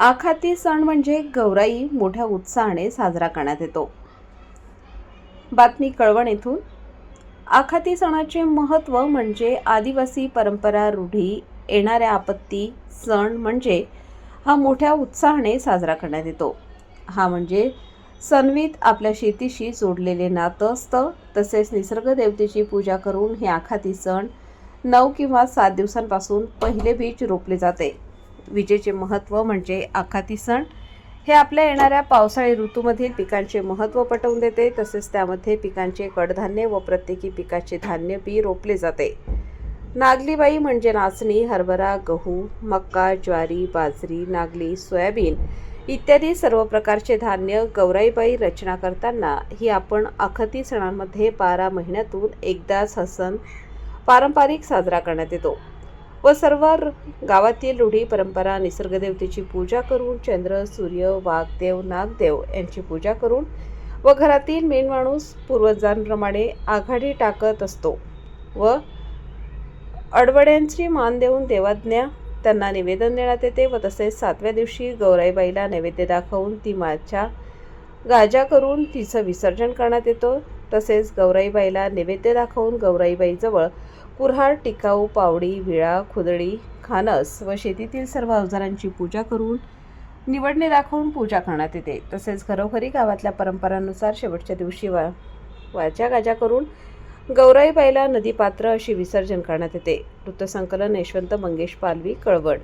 आखाती सण म्हणजे गौराई मोठ्या उत्साहाने साजरा करण्यात येतो. बातमी कळवण येथून. आखाती सणाचे महत्त्व म्हणजे आदिवासी परंपरा, रूढी, येणाऱ्या आपत्ती. सण म्हणजे हा मोठ्या उत्साहाने साजरा करण्यात येतो. हा म्हणजे सणवीत आपल्या शेतीशी जोडलेले नातं असतं. तसेच निसर्ग देवतेची पूजा करून हे आखाती सण 9 किंवा 7 दिवसांपासून पहिले बीज रोपले जाते. विजेचे महत्त्व म्हणजे आखाती सण हे आपल्या येणाऱ्या पावसाळी ऋतूमधील पिकांचे महत्त्व पटवून देते. तसेच त्यामध्ये पिकांचे कडधान्य व प्रत्येकी पिकाचे धान्य बी रोपले जाते. नागलीबाई म्हणजे नाचणी, हरभरा, गहू, मका, ज्वारी, बाजरी, नागली, सोयाबीन इत्यादी सर्व प्रकारचे धान्य गौराईबाई रचना करताना ही आपण आखाती सणांमध्ये 12 महिन्यातून एकदाच हा सण पारंपरिक साजरा करण्यात येतो व सर्व गावातील रूढी परंपरा, निसर्गदेवतेची पूजा करून, चंद्र, सूर्य, वाघदेव, नागदेव यांची पूजा करून व घरातील मेन माणूस पूर्वजांप्रमाणे आघाडी टाकत असतो व अडवड्यांची मान देऊन देवाज्ञा त्यांना निवेदन देण्यात येते व तसेच 7व्या दिवशी गौराईबाईला नैवेद्य दाखवून ती माच्या गाजा करून तिचं विसर्जन करण्यात येतं. तसेच गौराईबाईला नैवेद्य दाखवून गौराईबाईजवळ कुऱ्हाड, टिकाऊ, पावडी, विळा, खुदडी, खानस व शेतीतील सर्व अवजारांची पूजा करून निवडणे दाखवून पूजा करण्यात येते. तसेच घरोघरी गावातल्या परंपरांनुसार शेवटच्या दिवशी वाच्या गाजा करून गौराईबाईला नदीपात्र अशी विसर्जन करण्यात येते. वृत्तसंकलन यशवंत मंगेश पालवी, कळवण.